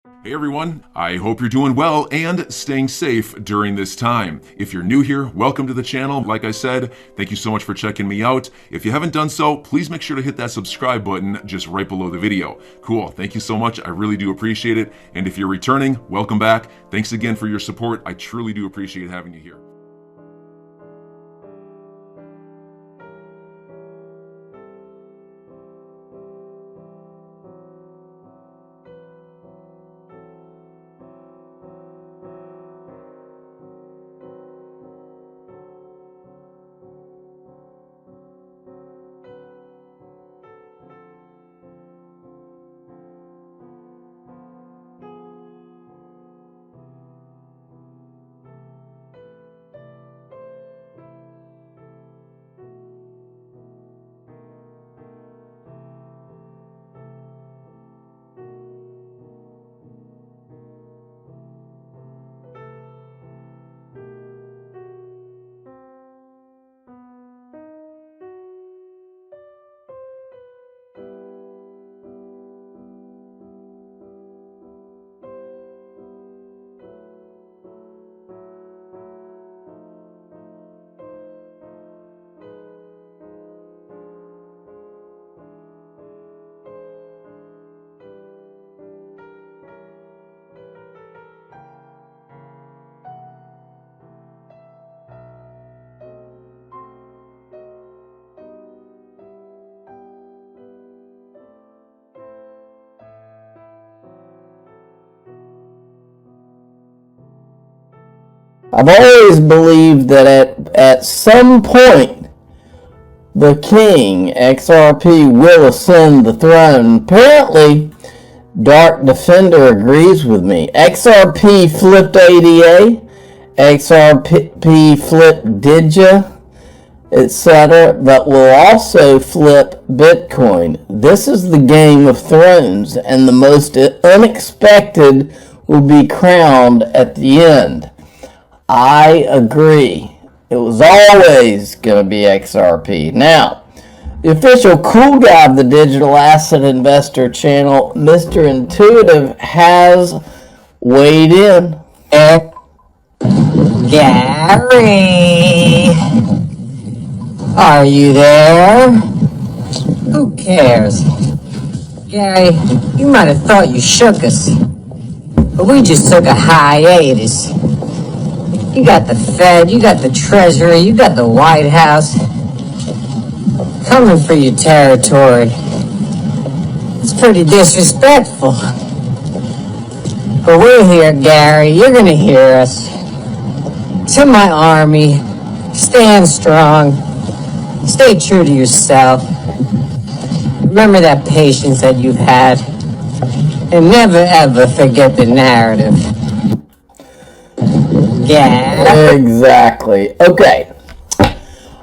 Hey everyone, I hope you're doing well and staying safe during this time. If you're new here, welcome to the channel. Like I said, thank you so much for checking me out. If you haven't done so, please make sure to hit that subscribe button just right below the video. Cool, thank you so much. I really do appreciate it. And if you're returning, welcome back. Thanks again for your support. I truly do appreciate having you here. I've always believed that at some point the king, XRP, will ascend the throne. Apparently, Dark Defender agrees with me. XRP flipped ADA, XRP flipped Didja, etc., but will also flip Bitcoin. This is the Game of Thrones, and the most unexpected will be crowned at the end. I agree. It was always going to be XRP. Now, the official cool guy of the Digital Asset Investor channel, Mr. Intuitive, has weighed in. Gary, are you there? Who cares? Gary, you might have thought you shook us, but we just took a hiatus. You got the Fed, you got the Treasury, you got the White House coming for your territory. It's pretty disrespectful. But we're here, Gary. You're gonna hear us. To my army, stand strong. Stay true to yourself. Remember that patience that you've had. And never ever forget the narrative. Yeah. Exactly. Okay.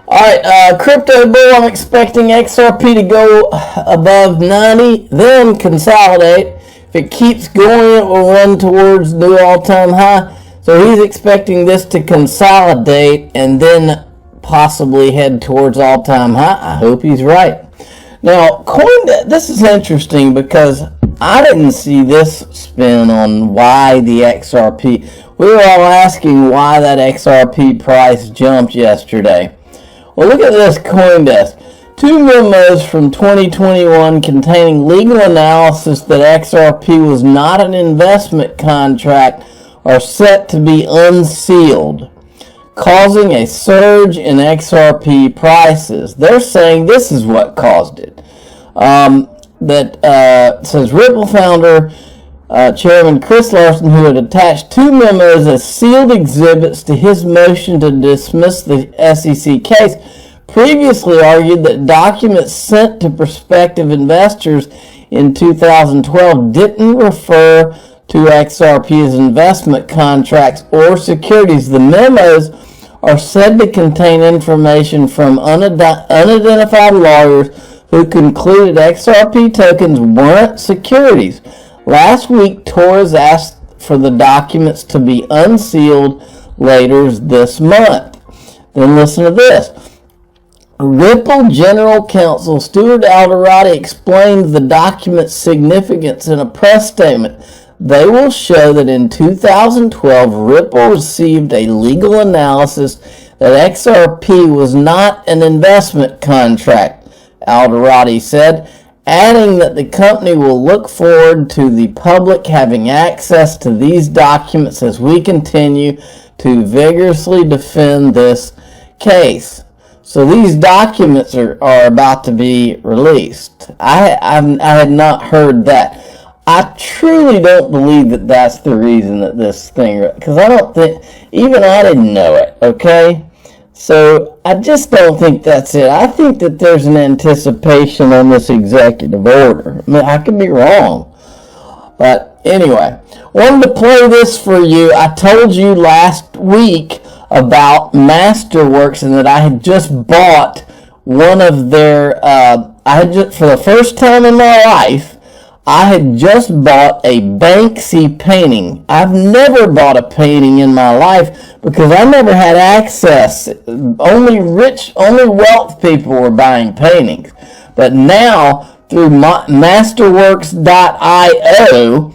Alright, Crypto Bull, I'm expecting XRP to go above 90, then consolidate. If it keeps going, it will run towards new all-time high. So he's expecting this to consolidate and then possibly head towards all-time high. I hope he's right. Now, this is interesting because I didn't see this spin on why the XRP. We were all asking why that XRP price jumped yesterday. Well, look at this CoinDesk. 2 memos from 2021 containing legal analysis that XRP was not an investment contract are set to be unsealed, causing a surge in XRP prices. They're saying this is what caused it. Says Ripple founder, Chairman Chris Larson, who had attached 2 memos as sealed exhibits to his motion to dismiss the SEC case, previously argued that documents sent to prospective investors in 2012 didn't refer to XRP's investment contracts or securities. The memos are said to contain information from unidentified lawyers who concluded XRP tokens weren't securities. Last week, Torres asked for the documents to be unsealed later this month. Then listen to this. Ripple General Counsel Stuart Alderati explained the document's significance in a press statement. they will show that in 2012, Ripple received a legal analysis that XRP was not an investment contract, Alderati said, adding that the company will look forward to the public having access to these documents as we continue to vigorously defend this case. So these documents are about to be released. I had not heard that. I truly don't believe that that's the reason that this thing, because I don't think, even I didn't know it, okay? So I just don't think that's it. I think that there's an anticipation on this executive order. I mean, I could be wrong. But anyway, wanted to play this for you. I told you last week about Masterworks and that I had just bought one of their, for the first time in my life, I had just bought a Banksy painting. I've never bought a painting in my life because I never had access. Only wealth people were buying paintings. But now, through Masterworks.io,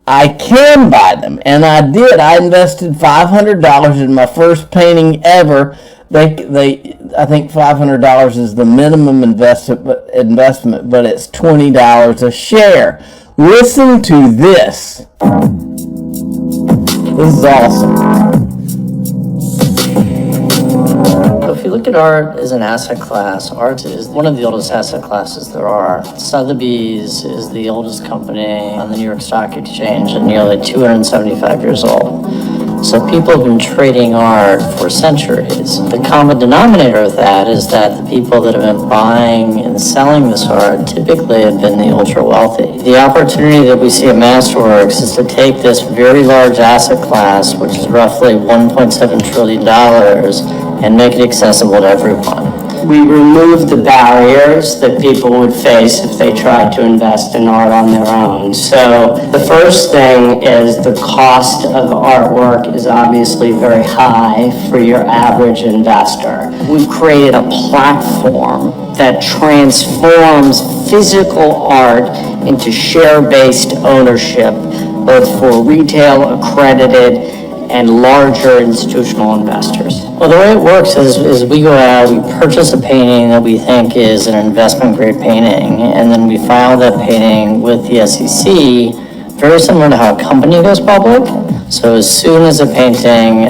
I can buy them. And I did. I invested $500 in my first painting ever. I think $500 is the minimum investment, but it's $20 a share. Listen to this. This is awesome. So if you look at art as an asset class, art is one of the oldest asset classes there are. Sotheby's is the oldest company on the New York Stock Exchange and nearly 275 years old. So people have been trading art for centuries. The common denominator of that is that the people that have been buying and selling this art typically have been the ultra wealthy. The opportunity that we see at Masterworks is to take this very large asset class, which is roughly $1.7 trillion, and make it accessible to everyone. We remove the barriers that people would face if they tried to invest in art on their own. So the first thing is the cost of artwork is obviously very high for your average investor. We've created a platform that transforms physical art into share-based ownership, both for retail, accredited, and larger institutional investors. Well, the way it works is we go out, we purchase a painting that we think is an investment grade painting, and then we file that painting with the SEC, very similar to how a company goes public. So as soon as a painting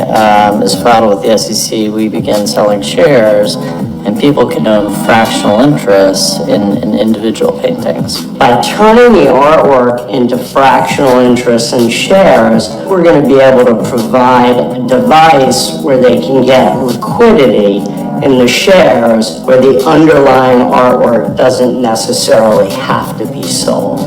is filed with the SEC, we begin selling shares, and people can own fractional interests in individual paintings. By turning the artwork into fractional interests and shares, we're going to be able to provide a device where they can get liquidity in the shares where the underlying artwork doesn't necessarily have to be sold.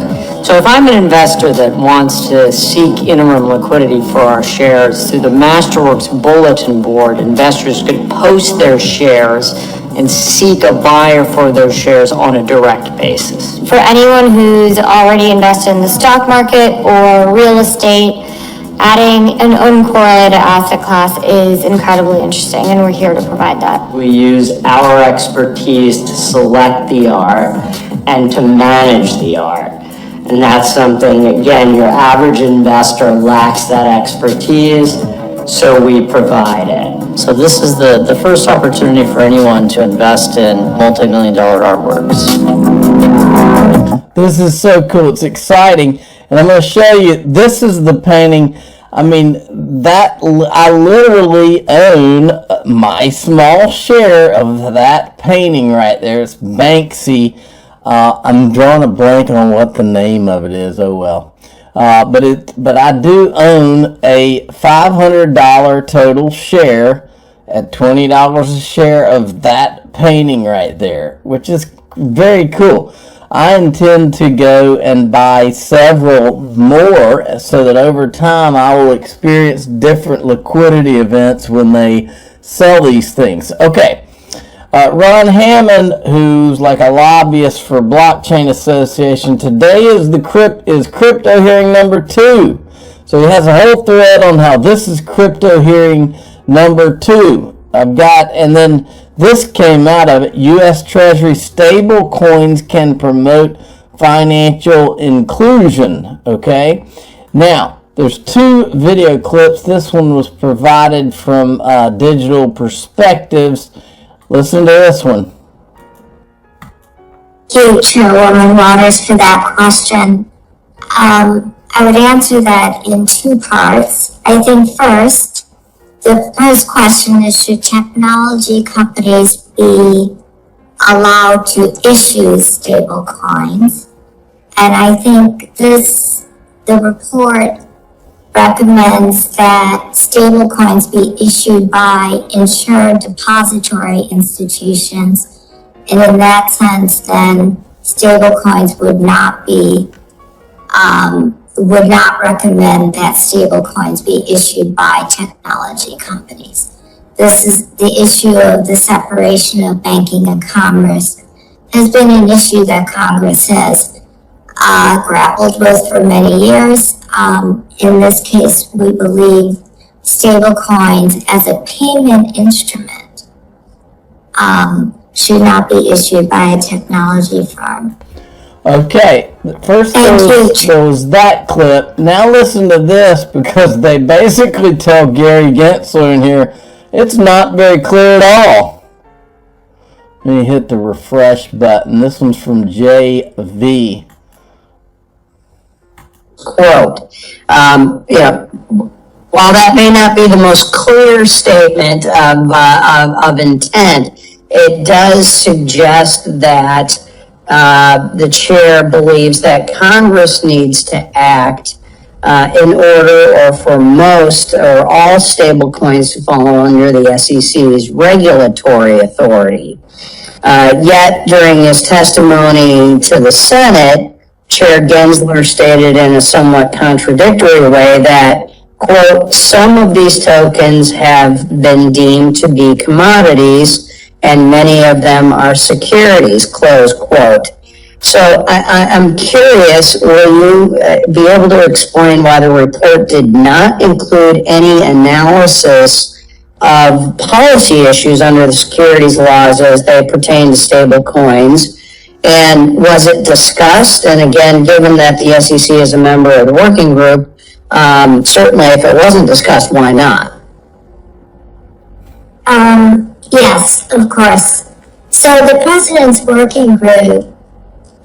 So if I'm an investor that wants to seek interim liquidity for our shares through the Masterworks bulletin board, investors could post their shares and seek a buyer for those shares on a direct basis. For anyone who's already invested in the stock market or real estate, adding an uncorrelated asset class is incredibly interesting, and we're here to provide that. We use our expertise to select the art and to manage the art. And that's something, again, your average investor lacks that expertise, so we provide it. So this is the first opportunity for anyone to invest in multi-million-dollar artworks. This is so cool. It's exciting. And I'm going to show you, this is the painting. I mean, that I literally own my small share of that painting right there. It's Banksy. I'm drawing a blank on what the name of it is. Oh well. But I do own a $500 total share at $20 a share of that painting right there, which is very cool. I intend to go and buy several more so that over time I will experience different liquidity events when they sell these things. Okay. Ron Hammond, who's like a lobbyist for Blockchain Association, today is crypto hearing number 2. So he has a whole thread on how this is crypto hearing number 2. And then this came out of it. U.S. Treasury stable coins can promote financial inclusion. Okay, now there's two video clips. This one was provided from Digital Perspectives. Listen to this one. Thank you, Chairwoman Waters, for that question. I would answer that in two parts. I think first, the first question is, should technology companies be allowed to issue stable coins? And I think the report recommends that stable coins be issued by insured depository institutions. And in that sense, then stable coins would not recommend that stable coins be issued by technology companies. This is the issue of the separation of banking and commerce has been an issue that Congress has grappled with for many years. In this case, we believe stable coins as a payment instrument should not be issued by a technology firm. Okay, first there was that clip. Now listen to this, because they basically tell Gary Gensler in here it's not very clear at all. Let me hit the refresh button. This one's from JV. Quote, while that may not be the most clear statement of intent, it does suggest that the chair believes that Congress needs to act in order, or for most or all stable coins to fall under the SEC's regulatory authority. Yet during his testimony to the Senate, Chair Gensler stated in a somewhat contradictory way that, quote, some of these tokens have been deemed to be commodities and many of them are securities, close quote. So I'm curious, will you be able to explain why the report did not include any analysis of policy issues under the securities laws as they pertain to stable coins? And was it discussed? And again, given that the SEC is a member of the working group, certainly if it wasn't discussed, why not? Yes, of course. So the President's Working Group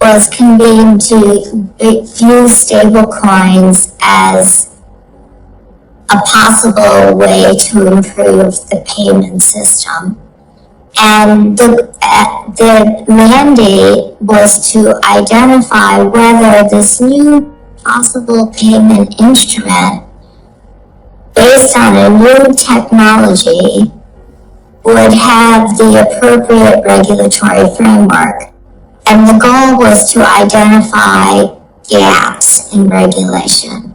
was convened to view stable coins as a possible way to improve the payment system. And the mandate was to identify whether this new possible payment instrument, based on a new technology, would have the appropriate regulatory framework. And the goal was to identify gaps in regulation.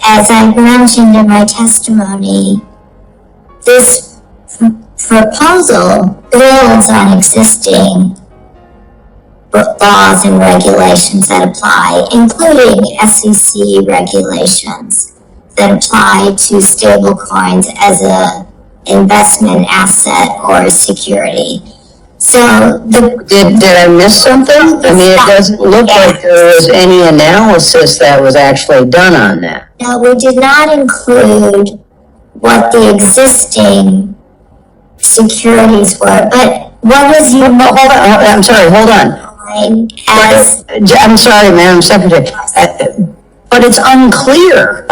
As I mentioned in my testimony, this proposal builds on existing laws and regulations that apply, including SEC regulations that apply to stable coins as a investment asset or security. So did I miss something? I mean, it doesn't look like there was any analysis that was actually done on that. No, we did not include what the existing securities were, but what was you? Hold on, I'm sorry, hold on. I'm sorry, Madam Secretary, but it's unclear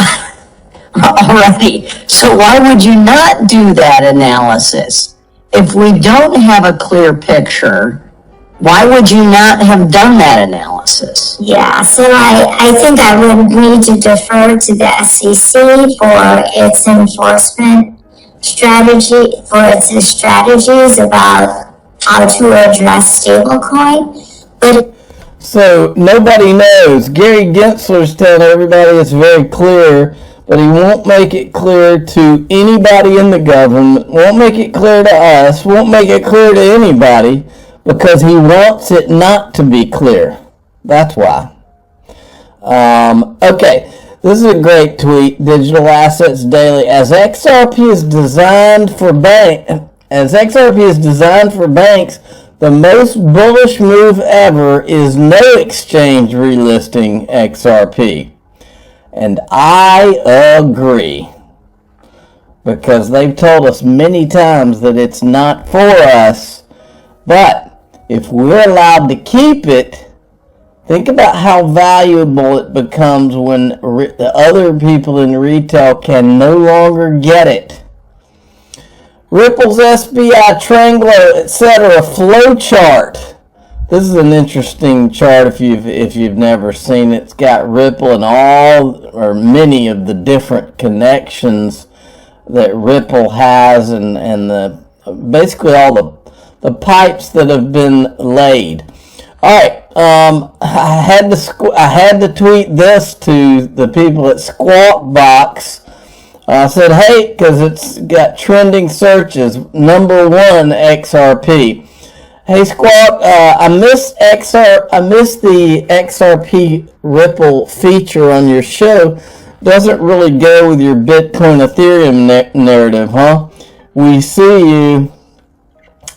already. So why would you not do that analysis? If we don't have a clear picture, why would you not have done that analysis? Yeah, so I think I would need to defer to the SEC for its enforcement strategy, for its strategies about how to address stablecoin. But so nobody knows. Gary Gensler's telling everybody it's very clear, but he won't make it clear to anybody in the government, won't make it clear to us, won't make it clear to anybody, because he wants it not to be clear. That's why. Okay, this is a great tweet. Digital Assets Daily. As XRP is designed for banks, the the most bullish move ever is no exchange relisting XRP. And I agree. Because they've told us many times that it's not for us. But if we're allowed to keep it, think about how valuable it becomes when the other people in retail can no longer get it. Ripple's SBI, Tranglo, etc. flow chart. This is an interesting chart if you've never seen it. It's got Ripple and all or many of the different connections that Ripple has, and the basically all the pipes that have been laid. All right, I had to tweet this to the people at Squawk Box. I said, hey, because it's got trending searches. Number 1, XRP. Hey, Squawk, I missed the XRP Ripple feature on your show. Doesn't really go with your Bitcoin Ethereum narrative, huh? We see you.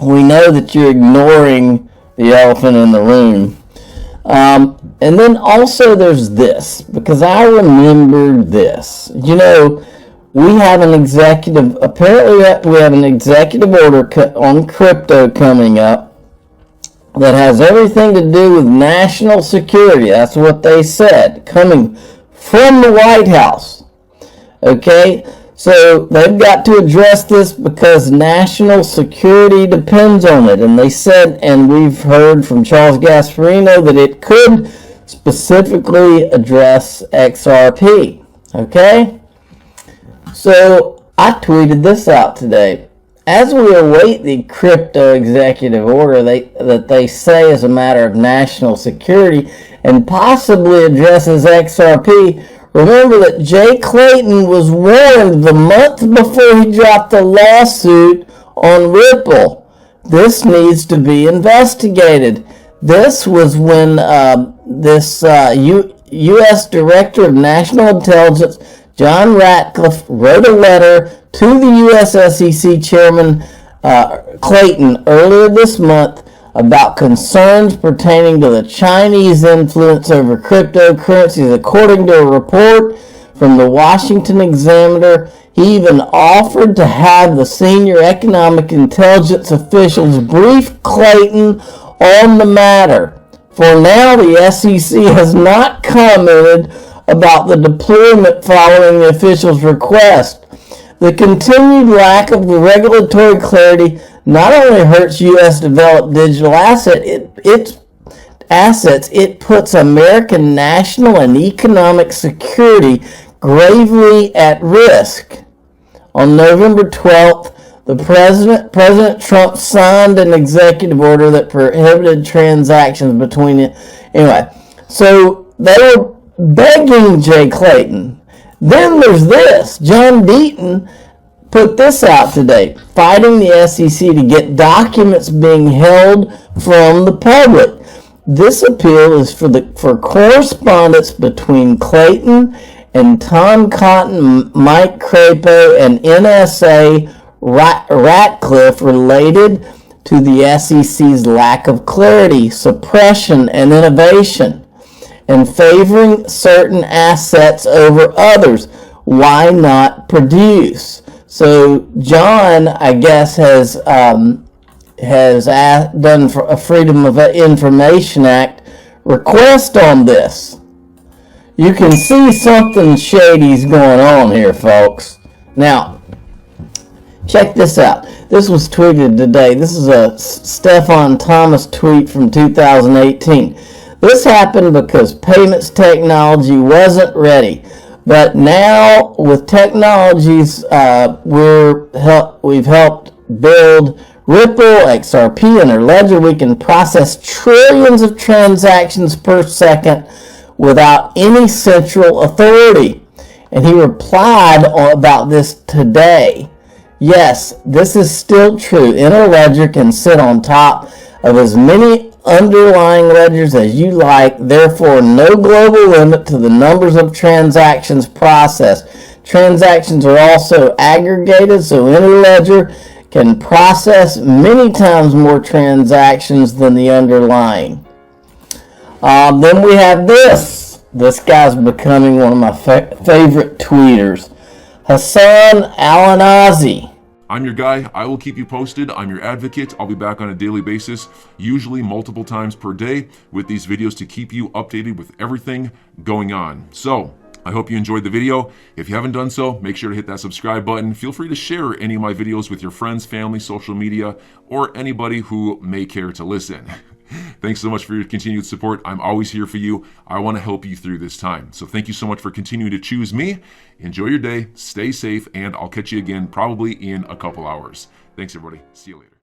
We know that you're ignoring the elephant in the room. And then also there's this, because I remember this. You know, we have an executive order on crypto coming up that has everything to do with national security. That's what they said, coming from the White House. Okay, so they've got to address this because national security depends on it. And they said, and we've heard from Charles Gasparino, that it could specifically address XRP. Okay, so I tweeted this out today. As we await the crypto executive order that they say is a matter of national security and possibly addresses XRP, remember that Jay Clayton was warned the month before he dropped a lawsuit on Ripple. This needs to be investigated. This was when U.S. Director of National Intelligence John Ratcliffe wrote a letter to the U.S. SEC Chairman Clayton earlier this month about concerns pertaining to the Chinese influence over cryptocurrencies. According to a report from the Washington Examiner, he even offered to have the senior economic intelligence officials brief Clayton on the matter. For now, the SEC has not commented about the deployment following the official's request. The continued lack of regulatory clarity not only hurts U.S. developed digital assets, it puts American national and economic security gravely at risk. On November 12th, President Trump signed an executive order that prohibited transactions between it. Anyway, so they were begging Jay Clayton. Then there's this. John Deaton put this out today, fighting the SEC to get documents being held from the public. This appeal is for correspondence between Clayton and Tom Cotton, Mike Crapo, and NSA Ratcliffe related to the SEC's lack of clarity, suppression, and innovation, and favoring certain assets over others. Why not produce? So John, I guess, has done a Freedom of Information Act request on this. You can see something shady's going on here, folks. Now, check this out. This was tweeted today. This is a Stephen Thomas tweet from 2018. This happened because payments technology wasn't ready. But now, with technologies, we've helped build Ripple, XRP, and our ledger. We can process trillions of transactions per second without any central authority. And he replied about this today. Yes, this is still true. Interledger can sit on top of as many underlying ledgers as you like, therefore no global limit to the numbers of transactions processed. Transactions are also aggregated, so Interledger can process many times more transactions than the underlying. Then we have this. This guy's becoming one of my favorite tweeters, Hassan Al-Anazi. I'm your guy. I will keep you posted. I'm your advocate. I'll be back on a daily basis, usually multiple times per day, with these videos to keep you updated with everything going on. So I hope you enjoyed the video. If you haven't done so, make sure to hit that subscribe button. Feel free to share any of my videos with your friends, family, social media, or anybody who may care to listen. Thanks so much for your continued support. I'm always here for you. I want to help you through this time. So thank you so much for continuing to choose me. Enjoy your day, stay safe, and I'll catch you again probably in a couple hours. Thanks, everybody. See you later.